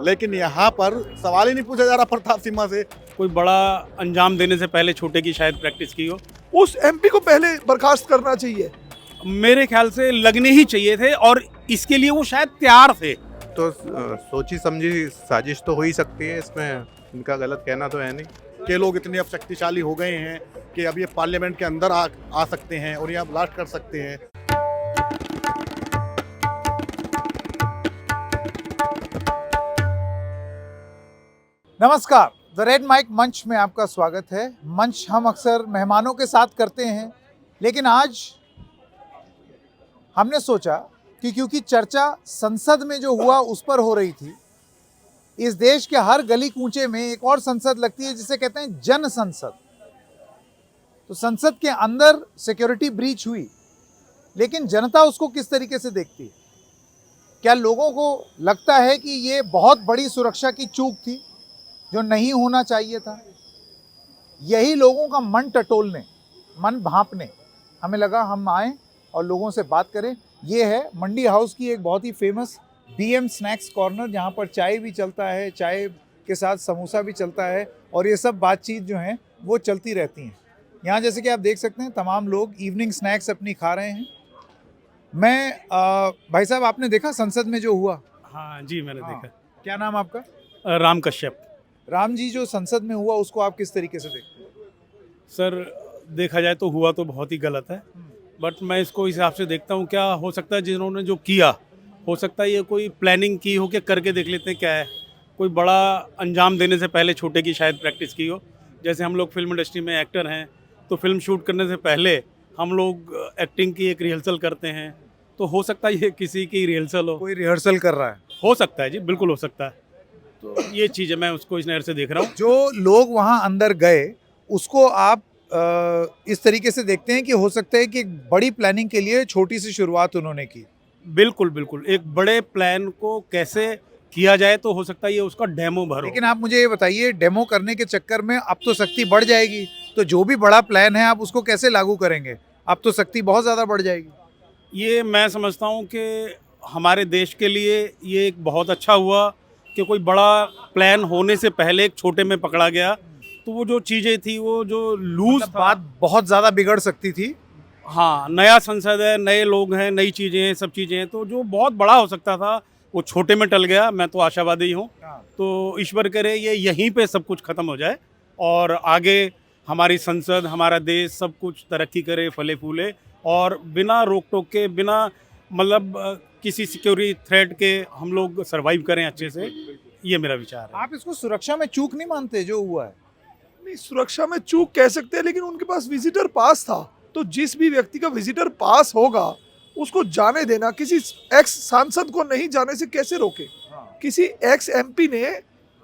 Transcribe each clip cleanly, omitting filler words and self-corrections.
लेकिन यहाँ पर सवाल ही नहीं पूछा जा रहा प्रताप सिम्हा से। कोई बड़ा अंजाम देने से पहले छोटे की शायद प्रैक्टिस की हो। उस एमपी को पहले बर्खास्त करना चाहिए। मेरे ख्याल से लगने ही चाहिए थे और इसके लिए वो शायद तैयार थे। तो सोची समझी साजिश तो हो ही सकती है, इसमें इनका गलत कहना तो है नहीं। कि लोग इतने अब शक्तिशाली हो गए हैं कि अब ये पार्लियामेंट के अंदर आ सकते हैं और यहाँ ब्लास्ट कर सकते हैं। नमस्कार, द रेड माइक मंच में आपका स्वागत है। मंच हम अक्सर मेहमानों के साथ करते हैं, लेकिन आज हमने सोचा कि क्योंकि चर्चा संसद में जो हुआ उस पर हो रही थी, इस देश के हर गली कूचे में एक और संसद लगती है जिसे कहते हैं जन संसद। तो संसद के अंदर सिक्योरिटी ब्रीच हुई, लेकिन जनता उसको किस तरीके से देखती है? क्या लोगों को लगता है कि ये बहुत बड़ी सुरक्षा की चूक थी जो नहीं होना चाहिए था? यही लोगों का मन टटोलने, मन भांपने हमें लगा हम आएँ और लोगों से बात करें। ये है मंडी हाउस की एक बहुत ही फेमस बीएम स्नैक्स कॉर्नर, जहाँ पर चाय भी चलता है, चाय के साथ समोसा भी चलता है और ये सब बातचीत जो है वो चलती रहती हैं। यहाँ जैसे कि आप देख सकते हैं तमाम लोग इवनिंग स्नैक्स अपनी खा रहे हैं। भाई साहब, आपने देखा संसद में जो हुआ? हाँ जी, मैंने देखा। क्या नाम आपका? राम कश्यप। राम जी, जो संसद में हुआ उसको आप किस तरीके से देखते हैं? सर, देखा जाए तो हुआ तो बहुत ही गलत है, बट मैं इसको इस हिसाब से देखता हूँ, क्या हो सकता है जिन्होंने जो किया, हो सकता है ये कोई प्लानिंग की हो कि करके देख लेते हैं क्या है। कोई बड़ा अंजाम देने से पहले छोटे की शायद प्रैक्टिस की हो। जैसे हम लोग फिल्म इंडस्ट्री में एक्टर हैं, तो फिल्म शूट करने से पहले हम लोग एक्टिंग की एक रिहर्सल करते हैं, तो हो सकता है ये किसी की रिहर्सल हो। कोई रिहर्सल कर रहा है? हो सकता है जी, बिल्कुल हो सकता है। तो ये चीज़ है, मैं उसको इस नज़र से देख रहा हूँ। जो लोग वहाँ अंदर गए उसको आप इस तरीके से देखते हैं कि हो सकता है कि एक बड़ी प्लानिंग के लिए छोटी सी शुरुआत उन्होंने की? बिल्कुल बिल्कुल, एक बड़े प्लान को कैसे किया जाए, तो हो सकता है ये उसका डेमो भरो। लेकिन आप मुझे ये बताइए, डेमो करने के चक्कर में अब तो सख्ती बढ़ जाएगी, तो जो भी बड़ा प्लान है आप उसको कैसे लागू करेंगे? अब तो सख्ती बहुत ज़्यादा बढ़ जाएगी। ये मैं समझता हूँ कि हमारे देश के लिए ये एक बहुत अच्छा हुआ कि कोई बड़ा प्लान होने से पहले एक छोटे में पकड़ा गया। तो वो जो चीज़ें थी, वो जो लूज बात बहुत ज़्यादा बिगड़ सकती थी। हाँ, नया संसद है, नए लोग हैं, नई चीज़ें हैं, सब चीज़ें हैं, तो जो बहुत बड़ा हो सकता था वो छोटे में टल गया। मैं तो आशावादी हूँ। तो ईश्वर करे ये यहीं पे सब कुछ ख़त्म हो जाए और आगे हमारी संसद, हमारा देश सब कुछ तरक्की करे, फले फूले और बिना रोक टोक के, बिना मतलब किसी सिक्योरिटी थ्रेट के हम लोग सरवाइव करें अच्छे से। ये मेरा विचार है। आप इसको सुरक्षा में चूक नहीं मानते जो हुआ है? नहीं, सुरक्षा में चूक कह सकते हैं, लेकिन उनके पास विजिटर पास था, तो जिस भी व्यक्ति का विजिटर पास होगा उसको जाने देना। किसी एक्स सांसद को नहीं जाने से कैसे रोके? किसी एक्स एमपी ने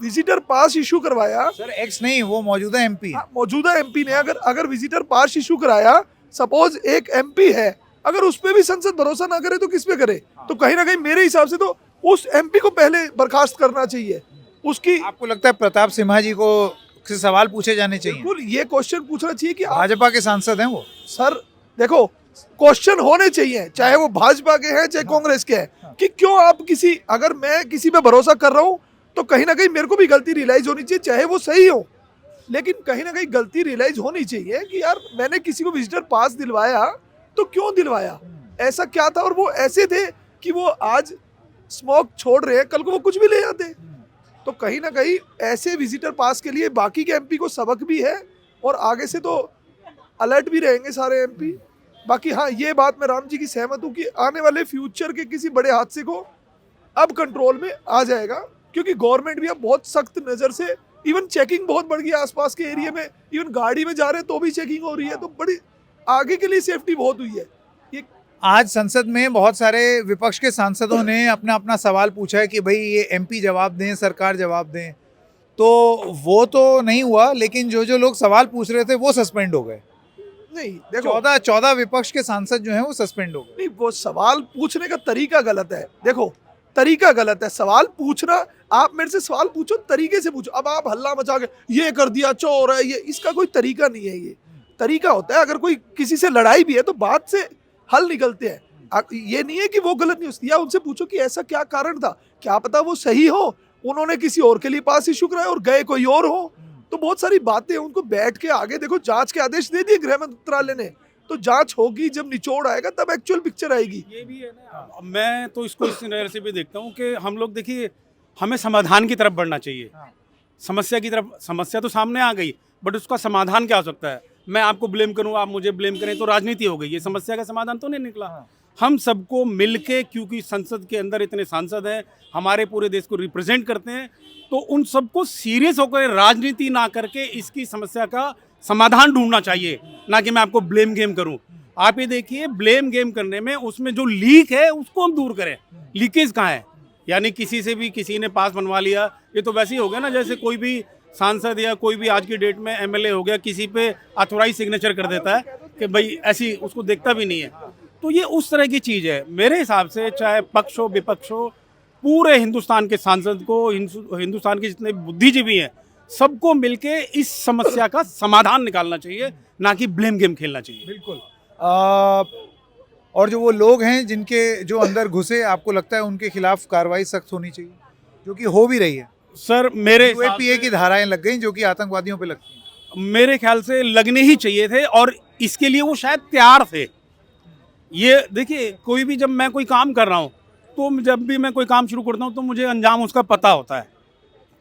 विजिटर पास इशू करवाया। सर, एक्स नहीं, वो मौजूदा एमपी है। मौजूदा एमपी ने अगर विजिटर पास इशू कराया, सपोज एक एमपी है, अगर उस पे भी संसद भरोसा ना करे तो किस पे करे? तो कहीं ना कहीं मेरे हिसाब से तो उस एमपी को पहले बर्खास्त करना चाहिए। उसकी आपको लगता है प्रताप सिम्हा जी को से सवाल पूछे जाने चाहिए? बिल्कुल, ये क्वेश्चन पूछना चाहिए कि भाजपा के सांसद हैं वो। सर देखो, क्वेश्चन होने चाहिए, चाहे वो भाजपा के हैं चाहे कांग्रेस के हैं, कि क्यों आप अगर मैं किसी पे भरोसा कर रहा हूं तो कहीं ना कहीं मेरे को भी गलती रियलाइज होनी चाहिए, चाहे वो सही हो, लेकिन कहीं ना कहीं गलती रियलाइज होनी चाहिए कि यार मैंने किसी को विजिटर पास दिलवाया तो क्यों दिलवाया, ऐसा क्या था? और वो ऐसे थे कि वो आज स्मोक छोड़ रहे हैं, कल को वो कुछ भी ले जाते। तो कहीं ना कहीं ऐसे विजिटर पास के लिए बाकी के एमपी को सबक भी है और आगे से तो अलर्ट भी रहेंगे सारे एमपी। बाकी हाँ, ये बात मैं राम जी की सहमत हूँ कि आने वाले फ्यूचर के किसी बड़े हादसे को अब कंट्रोल में आ जाएगा, क्योंकि गवर्नमेंट भी अब बहुत सख्त नज़र से, इवन चेकिंग बहुत बढ़ गई आसपास के एरिया में, इवन गाड़ी में जा रहे हैं तो भी चेकिंग हो रही है, तो बड़ी आगे के लिए सेफ्टी बहुत हुई है। आज संसद में बहुत सारे विपक्ष के सांसदों ने अपना अपना सवाल पूछा है कि भाई ये एमपी जवाब दें, सरकार जवाब दें, तो वो तो नहीं हुआ, लेकिन जो लोग सवाल पूछ रहे थे वो सस्पेंड हो गए। नहीं देखो, 14 विपक्ष के सांसद जो हैं वो सस्पेंड हो गए। नहीं, वो सवाल पूछने का तरीका गलत है। देखो, तरीका गलत है सवाल पूछना। आप मेरे से सवाल पूछो, तरीके से पूछो। अब आप हल्ला मचा के ये कर दिया, चोर है, ये, इसका कोई तरीका नहीं है। ये तरीका होता है, अगर कोई किसी से लड़ाई भी है तो बात से हल निकलते हैं। ये नहीं है कि वो गलत नहीं होती, या उनसे पूछो कि ऐसा क्या कारण था, क्या पता वो सही हो उन्होंने किसी और के लिए पास इशू कराया और गए कोई और हो। तो बहुत सारी बातें उनको बैठ के आगे देखो, जांच के आदेश दे दिए गृह मंत्रालय ने, तो जांच होगी, जब निचोड़ आएगा तब एक्चुअल पिक्चर आएगी। ये भी है ना, मैं तो इसको इस नज़र से भी देखता हूँ कि हम लोग देखिए, हमें समाधान की तरफ बढ़ना चाहिए। समस्या की तरफ, समस्या तो सामने आ गई, बट उसका समाधान क्या हो सकता है? मैं आपको ब्लेम करूँ, आप मुझे ब्लेम करें, तो राजनीति हो गई। ये समस्या का समाधान तो नहीं निकला। हम सबको मिलके, क्योंकि संसद के अंदर इतने सांसद हैं, हमारे पूरे देश को रिप्रेजेंट करते हैं, तो उन सबको सीरियस होकर राजनीति ना करके इसकी समस्या का समाधान ढूंढना चाहिए, ना कि मैं आपको ब्लेम गेम करूं। आप ये देखिए, ब्लेम गेम करने में उसमें जो लीक है उसको हम दूर करें। लीकेज कहाँ है? यानी किसी से भी किसी ने पास बनवा लिया, ये तो वैसे ही हो गया ना, जैसे कोई भी सांसद या कोई भी आज की डेट में एमएलए हो गया, किसी पे अथोराइज सिग्नेचर कर देता है कि भाई ऐसी, उसको देखता भी नहीं है। तो ये उस तरह की चीज़ है। मेरे हिसाब से चाहे पक्ष हो विपक्ष हो, पूरे हिंदुस्तान के सांसद को, हिंदुस्तान के जितने बुद्धिजीवी हैं, सबको मिलके इस समस्या का समाधान निकालना चाहिए, ना कि ब्लेम गेम खेलना चाहिए। बिल्कुल। और जो वो लोग हैं जिनके जो अंदर घुसे, आपको लगता है उनके खिलाफ कार्रवाई सख्त होनी चाहिए, जो कि हो भी रही है? सर मेरे यूएपीए की धाराएं लग गई जो कि आतंकवादियों पे लगती हैं। मेरे ख्याल से लगने ही चाहिए थे, और इसके लिए वो शायद तैयार थे। ये देखिए, कोई भी, जब मैं कोई काम कर रहा हूँ, तो जब भी मैं कोई काम शुरू करता हूँ तो मुझे अंजाम उसका पता होता है,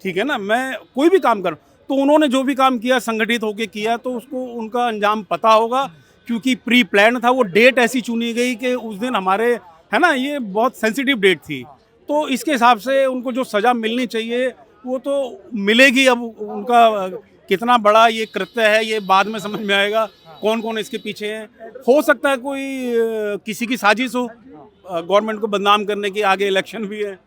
ठीक है ना। मैं कोई भी काम करूँ, तो उन्होंने जो भी काम किया संगठित होकर किया, तो उसको उनका अंजाम पता होगा, क्योंकि प्री प्लान था। वो डेट ऐसी चुनी गई कि उस दिन हमारे, है ना, ये बहुत सेंसिटिव डेट थी, तो इसके हिसाब से उनको जो सज़ा मिलनी चाहिए वो तो मिलेगी। अब उनका कितना बड़ा ये कृत्य है, ये बाद में समझ में आएगा, कौन कौन इसके पीछे है। हो सकता है कोई किसी की साजिश हो गवर्नमेंट को बदनाम करने की, आगे इलेक्शन भी है,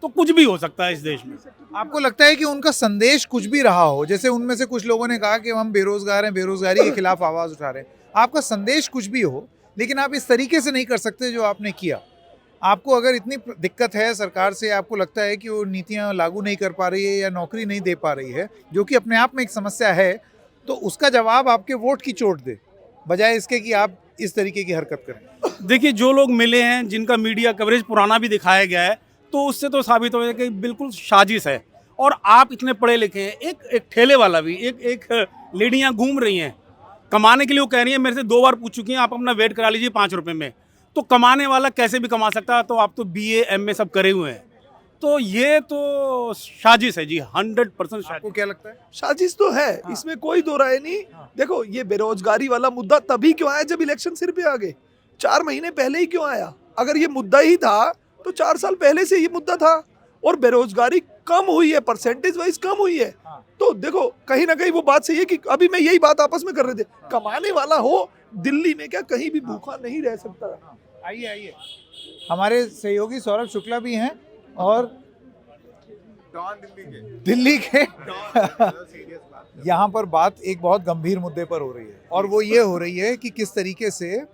तो कुछ भी हो सकता है इस देश में। आपको लगता है कि उनका संदेश कुछ भी रहा हो? जैसे उनमें से कुछ लोगों ने कहा कि हम बेरोजगार हैं, बेरोजगारी के खिलाफ आवाज़ उठा रहे हैं। आपका संदेश कुछ भी हो, लेकिन आप इस तरीके से नहीं कर सकते जो आपने किया। आपको अगर इतनी दिक्कत है सरकार से, आपको लगता है कि वो नीतियां लागू नहीं कर पा रही है या नौकरी नहीं दे पा रही है, जो कि अपने आप में एक समस्या है, तो उसका जवाब आपके वोट की चोट दे, बजाय इसके कि आप इस तरीके की हरकत करें। देखिए, जो लोग मिले हैं, जिनका मीडिया कवरेज पुराना भी दिखाया गया है, तो उससे तो साबित हो गया कि बिल्कुल साजिश है। और आप इतने पढ़े लिखे हैं, एक ठेले वाला भी, एक लेडियाँ घूम रही हैं कमाने के लिए, वो कह रही है, मेरे से 2 बार पूछ चुकी हैं, आप अपना वेट करा लीजिए 5 रुपये में। तो कमाने वाला कैसे भी कमा सकता है, तो आप तो BA MA सब करे हुए हैं, तो ये तो साजिश है जी, 100% साजिश। आपको क्या लगता है? साजिश तो है, इसमें कोई दो राय नहीं। देखो, ये बेरोजगारी वाला मुद्दा तभी क्यों आया जब इलेक्शन सिर पे आ गए? 4 महीने पहले ही क्यों आया? अगर ये मुद्दा ही था तो 4 साल पहले से ये मुद्दा था, और बेरोजगारी कम हुई है, परसेंटेज वाइज कम हुई है। तो देखो, कहीं ना कहीं वो बात सही है कि अभी मैं यही बात आपस में कर रहे थे, कमाने वाला हो दिल्ली में, क्या कहीं भी भूखा नहीं रह सकता। आइए हमारे सहयोगी सौरभ शुक्ला भी हैं, और दिल्ली के यहाँ पर बात एक बहुत गंभीर मुद्दे पर हो रही है, और वो ये हो रही है कि किस तरीके से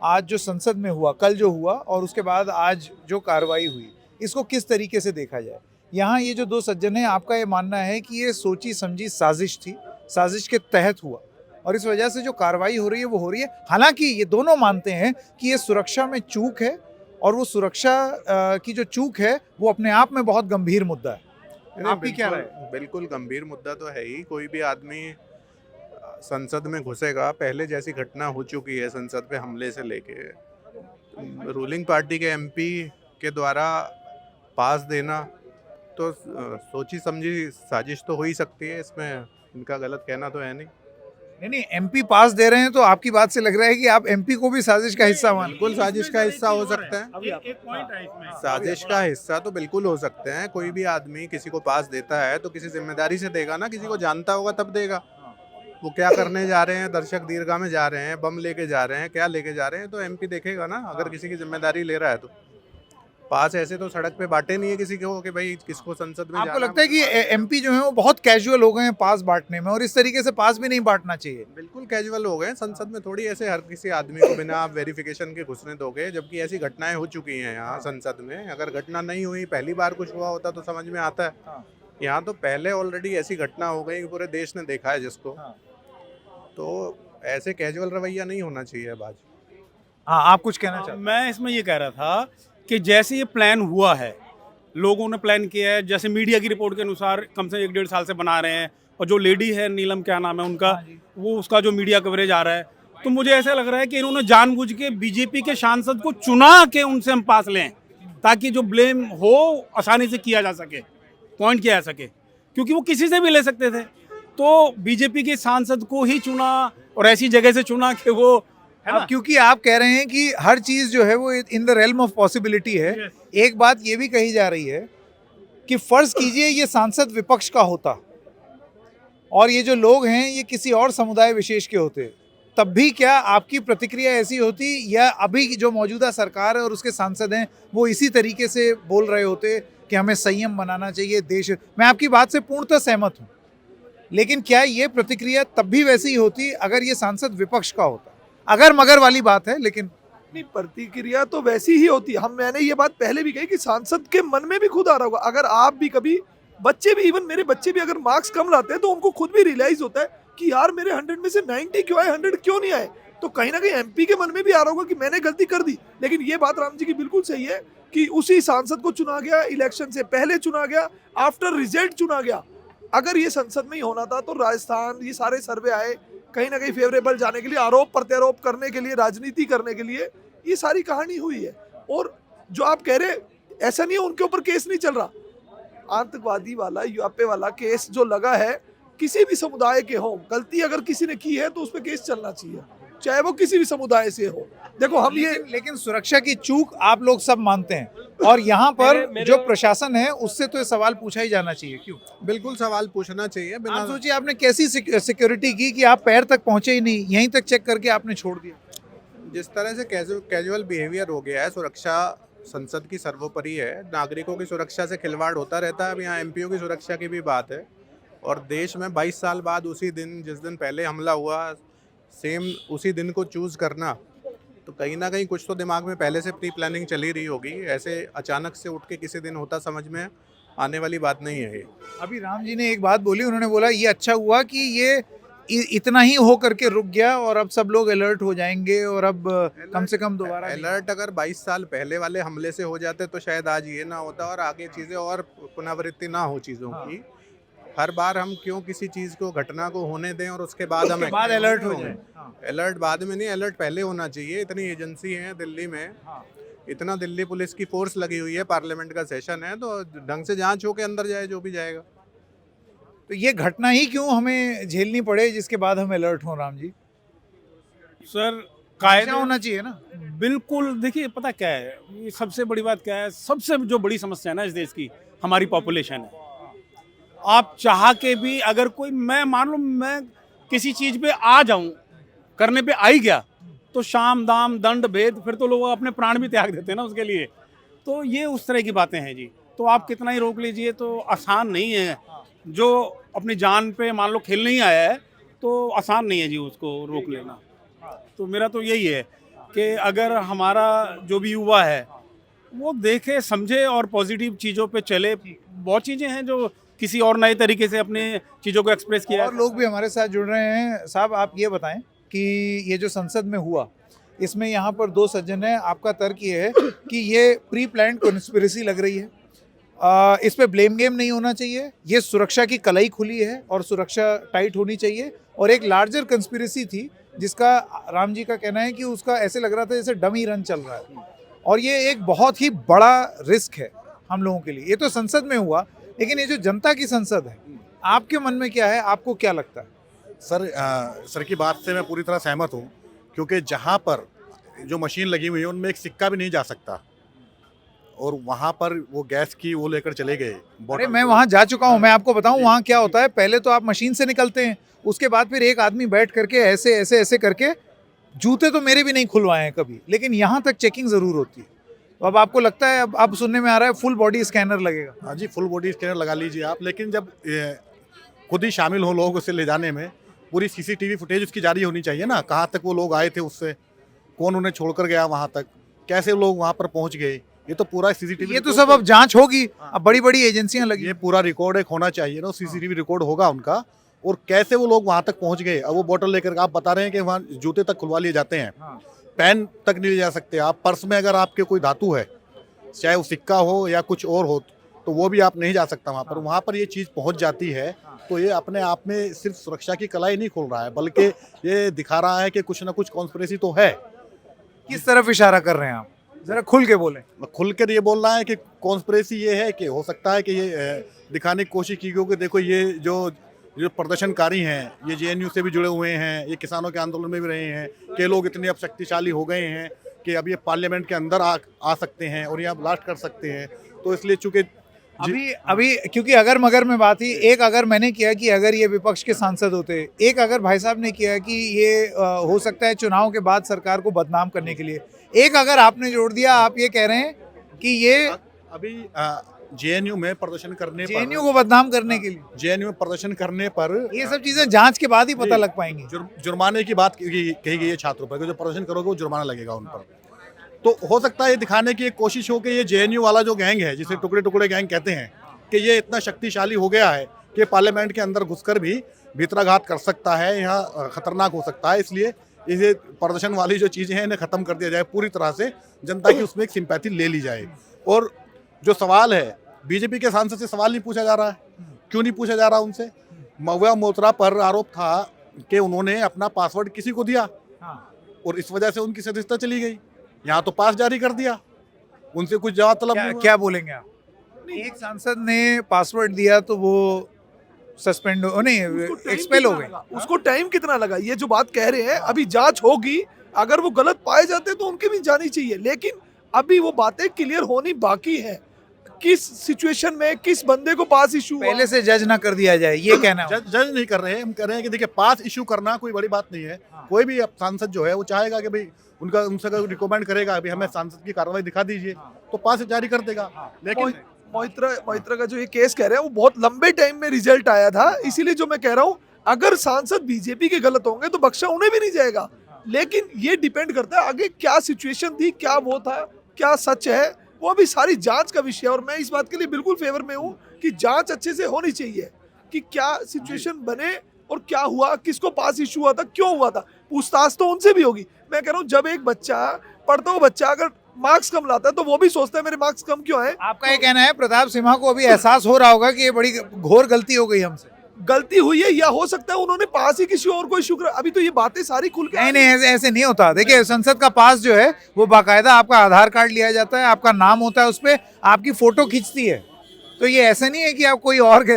आज जो संसद में हुआ, कल जो हुआ, और उसके बाद आज जो कार्रवाई हुई, इसको किस तरीके से देखा जाए। यहाँ ये जो 2 सज्जन हैं, आपका ये मानना है कि ये सोची समझी साजिश थी, साजिश के तहत हुआ, और इस वजह से जो कार्रवाई हो रही है वो हो रही है। हालांकि ये दोनों मानते हैं कि ये सुरक्षा में चूक है, और वो सुरक्षा की जो चूक है वो अपने आप में बहुत गंभीर मुद्दा है। आपकी क्या राय है? बिल्कुल गंभीर मुद्दा तो है ही। कोई भी आदमी संसद में घुसेगा, पहले जैसी घटना हो चुकी है संसद पे हमले से लेके, रूलिंग पार्टी के MP के द्वारा पास देना, तो सोची समझी साजिश तो हो ही सकती है। इसमें इनका गलत कहना तो है नहीं। नहीं, MP पास दे रहे हैं, तो आपकी बात से लग रहा है कि आप MP को भी साजिश का हिस्सा मान। बिल्कुल साजिश का हिस्सा हो सकता है। एक पॉइंट है इसमें, साजिश का हिस्सा तो बिल्कुल हो सकते हैं। कोई भी आदमी किसी को पास देता है तो किसी जिम्मेदारी से देगा ना, किसी को जानता होगा तब देगा। वो क्या करने जा रहे हैं, दर्शक दीर्घा में जा रहे हैं, बम लेके जा रहे हैं, क्या लेके जा रहे हैं, तो MP देखेगा ना, अगर किसी की जिम्मेदारी ले रहा है तो। पास ऐसे तो सड़क पे बांटे नहीं है किसी को कि भाई किसको संसद में आपको लगता है कि MP जो है वो बहुत कैजुअल हो गए हैं पास बांटने में, और इस तरीके से पास भी नहीं बांटना चाहिए? बिल्कुल कैजुअल हो गए। संसद में थोड़ी ऐसे हर किसी आदमी को बिना आप वेरिफिकेशन के घुसने दोगे, जबकि ऐसी घटनाएं हो चुकी हैं यहाँ संसद में। अगर घटना नहीं हुई, पहली बार कुछ हुआ होता तो समझ में आता है। यहाँ तो पहले ऑलरेडी ऐसी घटना हो गई, पूरे देश ने देखा है जिसको, तो ऐसे कैजुअल रवैया नहीं होना चाहिए बाज। हाँ, आप कुछ कहना चाहते हैं? मैं इसमें ये कह रहा था कि जैसे ये प्लान हुआ है, लोगों ने प्लान किया है, जैसे मीडिया की रिपोर्ट के अनुसार कम से 1-1.5 साल से बना रहे हैं। और जो लेडी है नीलम, क्या नाम है उनका, वो उसका जो मीडिया कवरेज आ रहा है, तो मुझे ऐसा लग रहा है कि इन्होंने जानबूझ के बीजेपी के सांसद को चुना के उनसे हम पास लें, ताकि जो ब्लेम हो आसानी से किया जा सके, पॉइंट किया जा सके, क्योंकि वो किसी से भी ले सकते थे। तो बीजेपी के सांसद को ही चुना और ऐसी जगह से चुना कि वो अब क्योंकि आप कह रहे हैं कि हर चीज जो है वो in the realm of possibility है। एक बात ये भी कही जा रही है कि फर्ज कीजिए ये सांसद विपक्ष का होता और ये जो लोग हैं ये किसी और समुदाय विशेष के होते, तब भी क्या आपकी प्रतिक्रिया ऐसी होती, या अभी जो मौजूदा सरकार है और उसके सांसद हैं वो इसी तरीके से बोल रहे होते कि हमें संयम बनाना चाहिए देश? मैं आपकी बात से पूर्णतः सहमत हूँ, लेकिन क्या ये प्रतिक्रिया तब भी वैसी ही होती अगर ये सांसद विपक्ष का होता? अगर मगर वाली बात है, लेकिन नहीं, प्रतिक्रिया तो वैसी ही होती है। मैंने ये बात पहले भी कही कि सांसद के मन में भी खुद आ रहा होगा। अगर आप भी कभी, बच्चे भी, इवन मेरे बच्चे भी अगर मार्क्स कम लाते हैं तो उनको खुद भी रियलाइज होता है कि यार मेरे 100 में से 90 क्यों आए, 100 क्यों नहीं आए। तो कहीं ना कहीं एमपी के मन में भी आ रहा होगा कि मैंने गलती कर दी। लेकिन ये बात राम जी की बिल्कुल सही है कि उसी सांसद को चुना गया, इलेक्शन से पहले चुना गया, आफ्टर रिजल्ट चुना गया। अगर ये संसद में ही होना था तो राजस्थान, ये सारे सर्वे आए कहीं ना कहीं फेवरेबल जाने के लिए, आरोप प्रत्यारोप करने के लिए, राजनीति करने के लिए, ये सारी कहानी हुई है। और जो आप कह रहे, ऐसा नहीं है उनके ऊपर केस नहीं चल रहा। आतंकवादी वाला, यूएपए वाला केस जो लगा है, किसी भी समुदाय के हो, गलती अगर किसी ने की है तो उस पर केस चलना चाहिए, चाहे वो किसी भी समुदाय से हो। देखो हम ये, लेकिन सुरक्षा की चूक आप लोग सब मानते हैं और यहाँ पर जो प्रशासन है उससे तो ये सवाल पूछा ही जाना चाहिए। क्यों? बिल्कुल सवाल पूछना चाहिए। बिना आप सोचिए आपने कैसी सिक्योरिटी की कि आप पैर तक पहुंचे ही नहीं, यहीं तक चेक करके आपने छोड़ दिया। जिस तरह से कैजुअल बिहेवियर हो गया है, सुरक्षा संसद की सर्वोपरि है। नागरिकों की सुरक्षा से खिलवाड़ होता रहता है। अब यहाँ एमपीओ की सुरक्षा की भी बात है और देश में 22 साल बाद उसी दिन, जिस दिन पहले हमला हुआ, सेम उसी दिन को चूज़ करना, तो कहीं ना कहीं कुछ तो दिमाग में पहले से प्री प्लानिंग चली रही होगी। ऐसे अचानक से उठ के किसी दिन होता समझ में आने वाली बात नहीं है ये। अभी राम जी ने एक बात बोली, उन्होंने बोला ये अच्छा हुआ कि ये इतना ही हो करके रुक गया और अब सब लोग अलर्ट हो जाएंगे और अब कम से कम दोबारा अलर्ट अगर 22 साल पहले वाले हमले से हो जाते तो शायद आज ये ना होता और आगे चीज़ें और पुनरावृत्ति ना हो चीज़ों की। हर बार हम क्यों किसी चीज़ को, घटना को होने दें और उसके बाद हम बाद अलर्ट हो जाए। अलर्ट बाद में नहीं, अलर्ट पहले होना चाहिए। इतनी एजेंसी है दिल्ली में, इतना दिल्ली पुलिस की फोर्स लगी हुई है, पार्लियामेंट का सेशन है, तो ढंग से जांच हो के अंदर जाए जो भी जाएगा। तो ये घटना ही क्यों हमें झेलनी पड़े जिसके बाद हम अलर्ट हों? राम जी सर, कायदा होना चाहिए ना। बिल्कुल। देखिए पता क्या है, ये सबसे बड़ी बात क्या है, सबसे जो बड़ी समस्या है ना इस देश की, हमारी पॉपुलेशन है। आप चाह के भी अगर कोई, मैं मान लो मैं किसी चीज़ पे आ जाऊं, करने पे आ ही गया, तो शाम दाम दंड भेद, फिर तो लोग अपने प्राण भी त्याग देते हैं ना उसके लिए। तो ये उस तरह की बातें हैं जी। तो आप कितना ही रोक लीजिए तो आसान नहीं है। जो अपनी जान पे मान लो खेलने ही आया है तो आसान नहीं है जी उसको रोक लेना। तो मेरा तो यही है कि अगर हमारा जो भी युवा है वो देखे, समझे और पॉजिटिव चीज़ों पे चले। बहुत चीज़ें हैं जो किसी और नए तरीके से अपने चीज़ों को एक्सप्रेस किया। और लोग भी हमारे साथ जुड़ रहे हैं। साहब आप ये बताएं कि ये जो संसद में हुआ, इसमें यहाँ पर 2 सज्जन हैं, आपका तर्क ये है कि ये प्री प्लान्ड कॉन्स्पिरेसी लग रही है, इस पे ब्लेम गेम नहीं होना चाहिए, ये सुरक्षा की कलाई खुली है और सुरक्षा टाइट होनी चाहिए, और एक लार्जर कंस्पिरेसी थी जिसका राम जी का कहना है कि उसका ऐसे लग रहा था जैसे डमी रन चल रहा है, और ये एक बहुत ही बड़ा रिस्क है हम लोगों के लिए। ये तो संसद में हुआ, लेकिन ये जो जनता की संसद है, आपके मन में क्या है, आपको क्या लगता है? सर की बात से मैं पूरी तरह सहमत हूँ, क्योंकि जहाँ पर जो मशीन लगी हुई है उनमें एक सिक्का भी नहीं जा सकता, और वहाँ पर वो गैस की वो लेकर चले गए। अरे मैं वहाँ जा चुका हूँ, मैं आपको बताऊँ वहाँ क्या होता है। पहले तो आप मशीन से निकलते हैं, उसके बाद फिर एक आदमी बैठ करके ऐसे ऐसे ऐसे करके, जूते तो मेरे भी नहीं खुलवाए हैं कभी, लेकिन यहाँ तक चेकिंग ज़रूर होती है। तो अब आपको लगता है, अब सुनने में आ रहा है फुल बॉडी स्कैनर लगेगा? हाँ जी, फुल बॉडी स्कैनर लगा लीजिए आप, लेकिन जब खुद ही शामिल हो लोग उसे ले जाने में, पूरी सीसीटीवी फुटेज उसकी जारी होनी चाहिए ना, कहाँ तक वो लोग आए थे, उससे कौन उन्हें छोड़कर गया वहाँ तक, कैसे लोग वहाँ पर पहुँच गए, ये तो पूरा सीसीटीवी, ये तो सब अब जांच होगी। अब बड़ी बड़ी एजेंसियां लगी, ये पूरा रिकॉर्ड एक होना चाहिए ना, सीसीटीवी रिकॉर्ड होगा उनका, और कैसे वो लोग वहाँ तक पहुँच गए। अब वो बोतल लेकर, आप बता रहे हैं कि वहाँ जूते तक खुलवा लिए जाते हैं, पेन तक नहीं ले जा सकते आप। पर्स में अगर आपके कोई धातु है, चाहे वो सिक्का हो या कुछ और हो, तो वो भी आप नहीं जा सकता वहाँ पर ये चीज़ पहुँच जाती है। तो ये अपने आप में सिर्फ सुरक्षा की कला ही नहीं खोल रहा है, बल्कि ये दिखा रहा है कि कुछ ना कुछ कॉन्स्पिरेसी तो है। किस तरफ इशारा कर रहे हैं आप, जरा खुल के बोलें। खुल कर ये बोल रहा है कि कॉन्स्पिरेसी ये है कि हो सकता है कि ये दिखाने की कोशिश की गई कि देखो ये जो प्रदर्शनकारी हैं ये जेएनयू से भी जुड़े हुए हैं, ये किसानों के आंदोलन में भी रहे हैं, कि लोग इतने अब शक्तिशाली हो गए हैं कि अब ये पार्लियामेंट के अंदर आ सकते हैं और यहाँ ब्लास्ट कर सकते हैं। तो इसलिए चूंकि अभी क्योंकि अगर मगर में बात ही, एक अगर मैंने किया कि अगर ये विपक्ष के सांसद होते, एक अगर भाई साहब ने किया कि ये हो सकता है चुनाव के बाद सरकार को बदनाम करने के लिए, एक अगर आपने जोड़ दिया, आप ये कह रहे हैं कि ये अभी जेएनयू में प्रदर्शन करने जेएनयू को बदनाम करने के लिए, जेएनयू में प्रदर्शन करने पर ये सब चीजें जांच के बाद ही पता लग पाएंगी। जुर्माने की बात कही गई है छात्रों पर कि जो प्रदर्शन करोगे वो जुर्माना लगेगा उन पर। तो हो सकता है ये दिखाने की एक कोशिश हो कि ये जेएनयू वाला जो गैंग है, जिसे टुकड़े टुकड़े गैंग कहते हैं, कि ये इतना शक्तिशाली हो गया है कि पार्लियामेंट के अंदर घुसकर भी भीतराघात कर सकता है, यहाँ खतरनाक हो सकता है। इसलिए ये प्रदर्शन वाली जो चीज़ें हैं इन्हें ख़त्म कर दिया जाए पूरी तरह से, जनता की उसमें एक सिंपैथी ले ली जाए। और जो सवाल है, बीजेपी के सांसद से सवाल नहीं पूछा जा रहा है, क्यों नहीं पूछा जा रहा उनसे? महुआ मोत्रा पर आरोप था कि उन्होंने अपना पासवर्ड किसी को दिया और इस वजह से उनकी सदस्यता चली गई। यहाँ तो पास जारी कर दिया, उनसे कुछ जवाब तलब नहीं हुआ। क्या बोलेंगे आप? एक सांसद ने पासवर्ड दिया तो वो सस्पेंड हो, नहीं एक्सपेल हो गए। उसको टाइम कितना लगा? ये जो बात कह रहे हैं, अभी जांच होगी, अगर वो गलत पाए जाते तो उनकी भी जानी चाहिए, लेकिन अभी वो बातें क्लियर होनी बाकी है। किस सिचुएशन में किस बंदे को पास इशू, पहले से जज ना कर दिया जाए, ये कहना है। जज नहीं कर रहे हैं, हम कह रहे हैं कि देखिए पास इशू करना कोई बड़ी बात नहीं है। कोई भी सांसद जो है वो चाहेगा कि भाई उनसे रिकमेंड करेगा अभी हमें सांसद की कार्रवाई दिखा दीजिए, तो पास जारी कर देगा। लेकिन मोहित्रा का जो ये केस कह रहे हैं वो बहुत लंबे टाइम में रिजल्ट आया था, इसीलिए जो मैं कह रहा हूँ, अगर सांसद बीजेपी के गलत होंगे तो बख्शा उन्हें भी नहीं जाएगा। लेकिन ये डिपेंड करता है आगे क्या सिचुएशन थी, क्या वो था, क्या सच है, वो अभी सारी जांच का विषय है। और मैं इस बात के लिए बिल्कुल फेवर में हूँ कि जांच अच्छे से होनी चाहिए कि क्या सिचुएशन बने और क्या हुआ, किसको पास इशू हुआ था, क्यों हुआ था, पूछताछ तो उनसे भी होगी। मैं कह रहा हूँ जब एक बच्चा पढ़ता हुआ बच्चा अगर मार्क्स कम लाता है तो वो भी सोचता है मेरे मार्क्स कम क्यों आए। आपका ये कहना है प्रताप सिम्हा को अभी एहसास हो रहा होगा कि ये बड़ी घोर गलती हो गई हमसे? गलती हुई है, या हो सकता है उन्होंने पास ही किसी और को इशू करा। अभी तो ये बातें सारी खुल के नहीं, ऐसे नहीं होता। देखिए, संसद का पास जो है वो बाकायदा आपका आधार कार्ड लिया जाता है, आपका नाम होता है, उस पर आपकी फोटो खींचती है। तो ये ऐसा नहीं है कि आप कोई और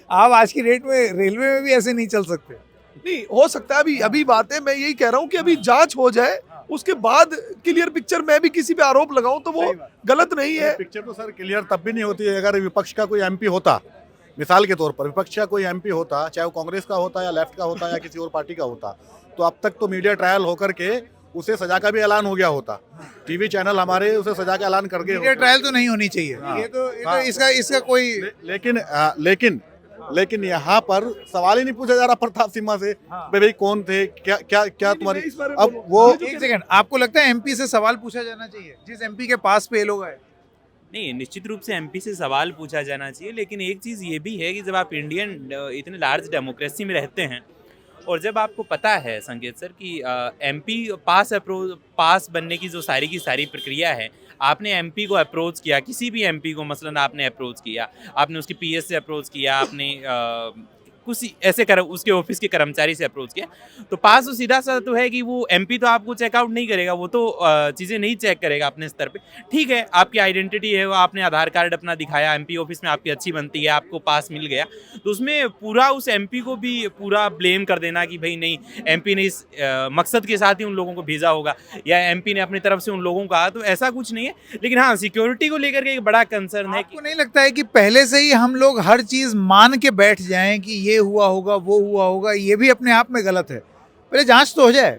आप आज की डेट में रेलवे में भी ऐसे नहीं चल सकते। नहीं हो सकता है, अभी बातें मैं यही कह रहा हूँ कि अभी जांच हो जाए, उसके बाद क्लियर पिक्चर। मैं भी किसी पे आरोप लगाऊं तो वो गलत नहीं है। पिक्चर तो सर क्लियर तब भी नहीं होती है अगर विपक्ष का कोई एमपी होता, मिसाल के तौर पर विपक्ष का कोई एमपी होता, चाहे वो कांग्रेस का होता या लेफ्ट का होता या किसी और पार्टी का होता, तो अब तक तो मीडिया ट्रायल होकर के उसे सजा का भी ऐलान हो गया होता। टीवी चैनल हमारे उसे सजा का ऐलान कर गए। मीडिया ट्रायल तो नहीं होनी चाहिए। ये तो इसका कोई लेकिन यहाँ पर सवाल ही नहीं पूछा जा रहा प्रताप सिम्हा से भाई कौन थे, क्या तुम्हारी। अब वो एक सेकंड, आपको लगता है एमपी से सवाल पूछा जाना चाहिए जिस एमपी के पास पे लोग आए? नहीं, निश्चित रूप से एमपी से सवाल पूछा जाना चाहिए, लेकिन एक चीज़ ये भी है कि जब आप इंडियन इतने लार्ज डेमोक्रेसी में रहते हैं और जब आपको पता है संकेत सर कि एमपी पास बनने की जो सारी की सारी प्रक्रिया है, आपने एमपी को अप्रोच किया, किसी भी एमपी को मसलन आपने अप्रोच किया, आपने उसकी पीएस से अप्रोच किया, आपने कुछ ऐसे उसके ऑफिस के कर्मचारी से अप्रोच किया, तो पास तो सीधा सा तो है कि वो एमपी तो आपको चेकआउट नहीं करेगा, वो तो चीज़ें नहीं चेक करेगा अपने स्तर पे। ठीक है, आपकी आइडेंटिटी है, वो आपने आधार कार्ड अपना दिखाया, एमपी ऑफिस में आपकी अच्छी बनती है, आपको पास मिल गया, तो उसमें पूरा उस एमपी को भी पूरा ब्लेम कर देना कि भाई नहीं, एमपी ने इस मकसद के साथ ही उन लोगों को भेजा होगा या एमपी ने अपनी तरफ से उन लोगों को कहा, तो ऐसा कुछ नहीं है। लेकिन हाँ, सिक्योरिटी को लेकर के एक बड़ा कंसर्न है। आपको नहीं लगता है कि पहले से ही हम लोग हर चीज़ मान के बैठ जाएं कि ये हुआ होगा, वो हुआ होगा? ये भी अपने आप में गलत है। पहले जांच तो हो जाए,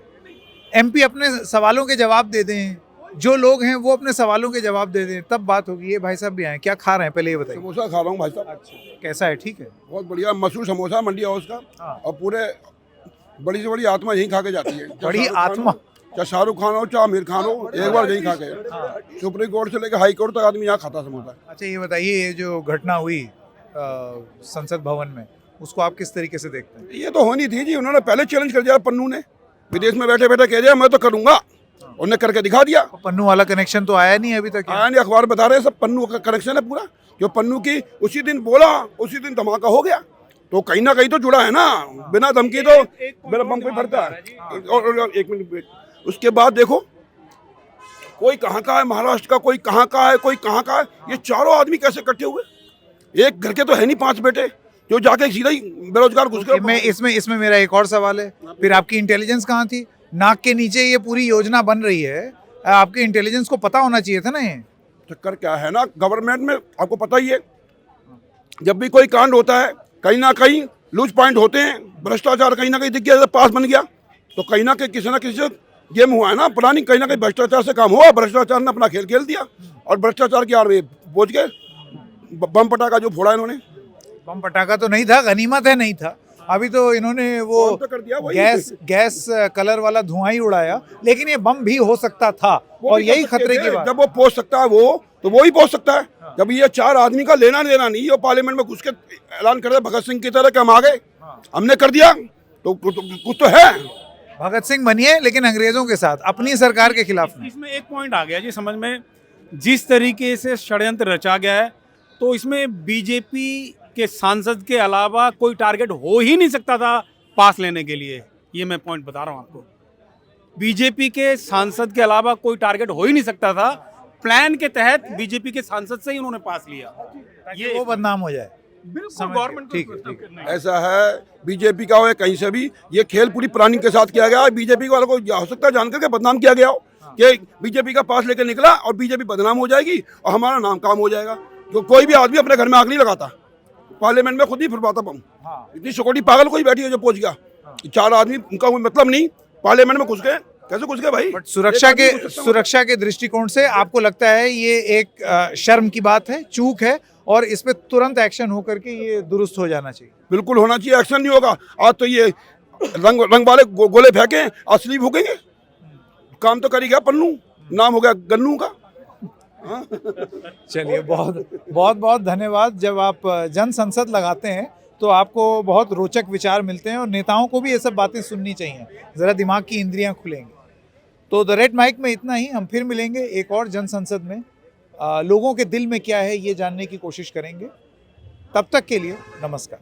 एमपी अपने सवालों के जवाब दे दें, जो लोग हैं वो अपने सवालों के जवाब दे दें, तब बात होगी। ये भाई साहब भी आए, क्या खा रहे हैं पहले ये बताइए? समोसा खा रहा हूँ भाई साहब। अच्छा, कैसा है? ठीक है, बहुत बढ़िया मशहूर समोसा मंडी हाउस का। और पूरे बड़ी से बड़ी आत्मा यहीं खा के जाती है। बड़ी आत्मा, चाहे शाहरुख खान हो चाहे आमिर खान हो, एक बार यहीं खा के। सुप्रीम कोर्ट से लेकर हाई कोर्ट तक आदमी यहाँ खाता समोसा। अच्छा ये बताइए, ये जो घटना हुई संसद भवन में, उसको आप किस तरीके से देखते हैं? ये तो होनी थी जी, उन्होंने पहले चैलेंज कर दिया। पन्नू ने विदेश में बैठे बैठे कह दिया मैं तो करूंगा, उन्होंने करके दिखा दिया। पन्नू वाला कनेक्शन तो आया नहीं अभी तक। आया नहीं, अखबार बता रहे हैं सब पन्नू का कनेक्शन है पूरा, जो पन्नू की उसी दिन बोला, उसी दिन धमाका हो गया। तो कहीं ना कहीं तो जुड़ा है ना, बिना धमकी तो मेरा बम कोई फटता है। और एक मिनट, उसके बाद देखो कोई कहाँ का है महाराष्ट्र का, कोई कहाँ का है, कोई कहाँ का है। ये चारों आदमी कैसे इकट्ठे हुए? एक घर के तो है नहीं 5 बेटे जो जाके सीधा ही बेरोजगार घुस गए। मैं इसमें मेरा एक और सवाल है, फिर आपकी इंटेलिजेंस कहाँ थी? नाक के नीचे ये पूरी योजना बन रही है, आपके इंटेलिजेंस को पता होना चाहिए था ना। ये चक्कर क्या है ना, गवर्नमेंट में आपको पता ही है, जब भी कोई कांड होता है कहीं ना कहीं लूज पॉइंट होते हैं, भ्रष्टाचार कहीं ना कहीं दिख गया, जब पास बन गया तो कहीं ना किसी से गेम हुआ है ना, प्लानिंग कहीं ना कहीं भ्रष्टाचार से काम हुआ। भ्रष्टाचार ने अपना खेल खेल दिया और भ्रष्टाचार की आड़ में पहुंच गए। बम पटाखा जो फोड़ा इन्होंने, बम पटाखा तो नहीं था, गनीमत है नहीं था। अभी तो इन्होंने वो बम तो कर दिया वही। गैस कलर वाला धुआं ही उड़ाया, लेकिन ये बम भी हो सकता था वो और भी यही कर सकते खतरे थे। की बात। जब वो पहुंच सकता है वो तो वो ही पहुंच सकता है। जब ये 4 आदमी का लेना देना नहीं, वो पार्लियामेंट में घुस के ऐलान कर दे भगत सिंह की तरह कि हम आ गए, हमने कर दिया, तो कुछ तो है। भगत सिंह बनिए लेकिन अंग्रेजों के साथ, अपनी सरकार के खिलाफ नहीं। इसमें एक पॉइंट आ गया जी समझ में, जिस तरीके से षड्यंत्र रचा गया है, तो इसमें बीजेपी के सांसद के अलावा कोई टारगेट हो ही नहीं सकता था पास लेने के लिए। ये मैं पॉइंट बता रहा हूँ आपको, बीजेपी के सांसद के अलावा कोई टारगेट हो ही नहीं सकता था। प्लान के तहत बीजेपी के सांसद से ही उन्होंने पास लिया। ये वो बदनाम हो जाए। बिल्कुल गवर्नमेंट ठीक है। ऐसा है, बीजेपी का हो या कहीं से भी, ये खेल पूरी प्लानिंग के साथ किया गया। बीजेपी वालों को हो सकता है जानकर के बदनाम किया गया हो कि बीजेपी का पास लेकर निकला और बीजेपी बदनाम हो जाएगी और हमारा नाम काम हो जाएगा। तो कोई भी आदमी अपने घर में आग नहीं लगाता, पार्लियामेंट में खुद ही फिरवाता बम। इतनी सिक्योरिटी पागल कोई बैठी है जो पहुंच गया। 4 आदमी, उनका कोई मतलब नहीं, पार्लियामेंट में घुस गए। कैसे घुस गए भाई? बट सुरक्षा के दृष्टिकोण से आपको लगता है ये एक शर्म की बात है, चूक है, और इस पे तुरंत एक्शन होकर के ये दुरुस्त हो जाना चाहिए? बिल्कुल होना चाहिए। एक्शन नहीं होगा आज तो ये रंग वाले गोले फेंके, असली भूखेंगे। काम तो करी गया पन्नू, नाम हो गया गन्नू का। चलिए, बहुत धन्यवाद। जब आप जन संसद लगाते हैं तो आपको बहुत रोचक विचार मिलते हैं और नेताओं को भी ये सब बातें सुननी चाहिए, ज़रा दिमाग की इंद्रियां खुलेंगी। तो द रेड माइक में इतना ही, हम फिर मिलेंगे एक और जन संसद में। लोगों के दिल में क्या है ये जानने की कोशिश करेंगे। तब तक के लिए नमस्कार।